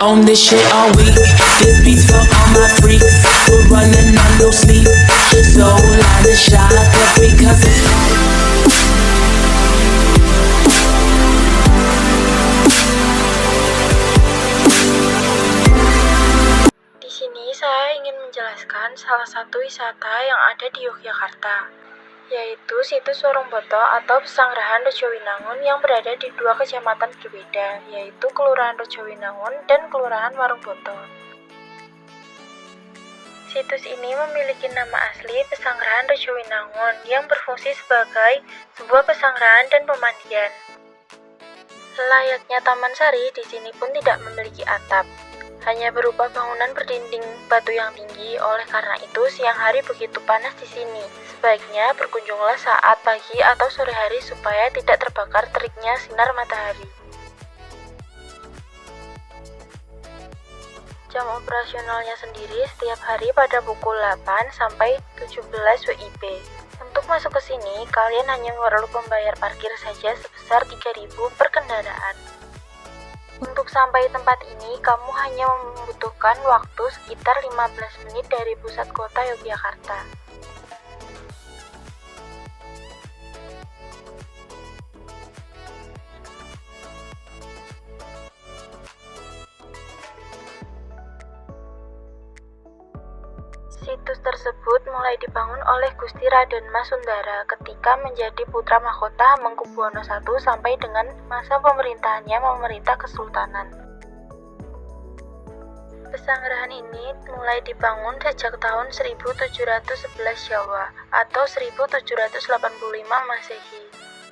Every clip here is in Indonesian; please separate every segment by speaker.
Speaker 1: on this shit all week. This beats for all my freaks. We're running on no sleep. So line the shot up because it's
Speaker 2: Di sini saya ingin menjelaskan salah satu wisata yang ada di Yogyakarta, yaitu situs Warungboto atau Pesanggrahan Rejowinangun yang berada di dua kecamatan berbeda, yaitu Kelurahan Rejowinangun dan Kelurahan Warungboto. Situs ini memiliki nama asli Pesanggrahan Rejowinangun yang berfungsi sebagai sebuah pesanggrahan dan pemandian. Layaknya Taman Sari, di sini pun tidak memiliki atap, hanya berupa bangunan berdinding batu yang tinggi. Oleh karena itu, siang hari begitu panas di sini. Sebaiknya berkunjunglah saat pagi atau sore hari supaya tidak terbakar teriknya sinar matahari. Jam operasionalnya sendiri setiap hari pada pukul 8 sampai 17 WIB. Untuk masuk ke sini, kalian hanya perlu membayar parkir saja sebesar 3.000 per kendaraan. Untuk sampai tempat ini, kamu hanya membutuhkan waktu sekitar 15 menit dari pusat kota Yogyakarta. Situs tersebut mulai dibangun oleh Gusti Raden Masundara ketika menjadi putra mahkota Hamengkubuwono I sampai dengan masa pemerintahannya memerintah Kesultanan. Pesanggrahan ini mulai dibangun sejak tahun 1711 Jawa atau 1785 Masehi.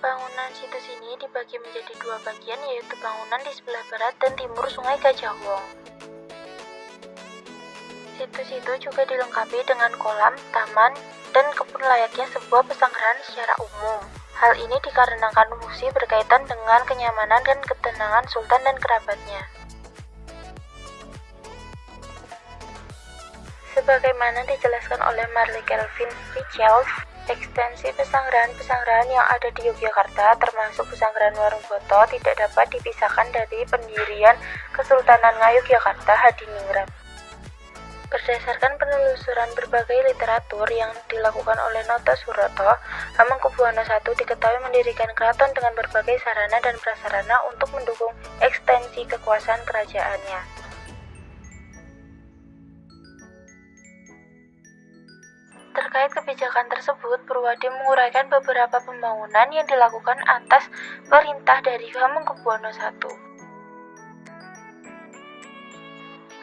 Speaker 2: Bangunan situs ini dibagi menjadi dua bagian, yaitu bangunan di sebelah barat dan timur Sungai Gajah Wong. Situs itu juga dilengkapi dengan kolam, taman, dan kebun layaknya sebuah pesanggrahan secara umum. Hal ini dikarenakan fungsi berkaitan dengan kenyamanan dan ketenangan sultan dan kerabatnya. Sebagaimana dijelaskan oleh Marley Kelvin Richelf, ekstensi pesanggrahan-pesanggrahan yang ada di Yogyakarta, termasuk pesanggrahan Warungboto, tidak dapat dipisahkan dari pendirian Kesultanan Ngayogyakarta Hadiningrat. Berdasarkan penelusuran berbagai literatur yang dilakukan oleh Noto Suroto, Hamengkubuwono I diketahui mendirikan keraton dengan berbagai sarana dan prasarana untuk mendukung ekstensi kekuasaan kerajaannya. Terkait kebijakan tersebut, Purwadi menguraikan beberapa pembangunan yang dilakukan atas perintah dari Hamengkubuwono I.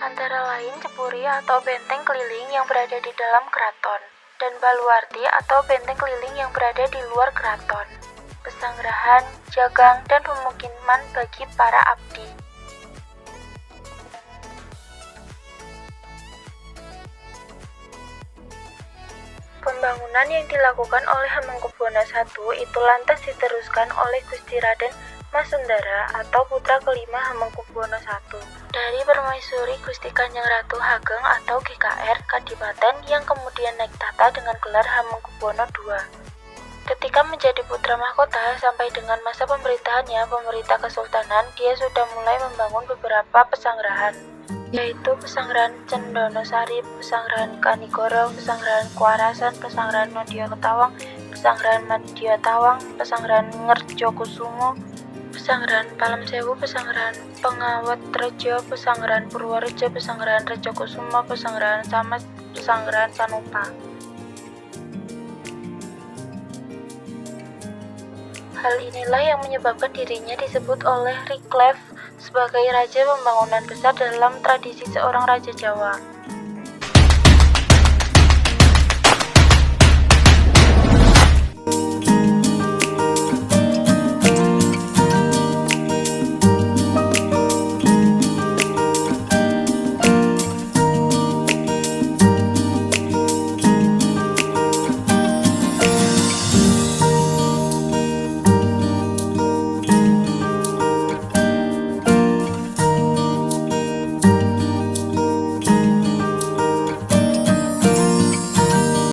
Speaker 2: Antara lain Cepuri atau benteng keliling yang berada di dalam keraton, dan Baluarti atau benteng keliling yang berada di luar keraton, pesanggrahan, jagang, dan pemukiman bagi para abdi. Pembangunan yang dilakukan oleh Hamengkubuwono I itu lantas diteruskan oleh Gusti Raden Masundara atau putra kelima Hamengkubuwono I dari Permaisuri Gusti Kanjeng Ratu Hageng atau GKR Kadipaten yang kemudian naik tahta dengan gelar Hamengkubuwono II. Ketika menjadi putra mahkota sampai dengan masa pemerintahannya pemerintah Kesultanan, dia sudah mulai membangun beberapa pesanggrahan, yaitu Pesanggrahan Cendonosari, Pesanggrahan Kanigoro, Pesanggrahan Kuarasan, Pesanggrahan Nodioketawang, Pesanggrahan Madiotawang, Pesanggrahan Ngerjokusumo, Pesanggrahan Palemsewu, Pesanggrahan Pengawet Rejo, Pesanggrahan Purworejo, Pesanggrahan Rejokusumo, Pesanggrahan Samas, Pesanggrahan Sanupa. Hal inilah yang menyebabkan dirinya disebut oleh Wycliffe sebagai raja pembangunan besar dalam tradisi seorang raja Jawa.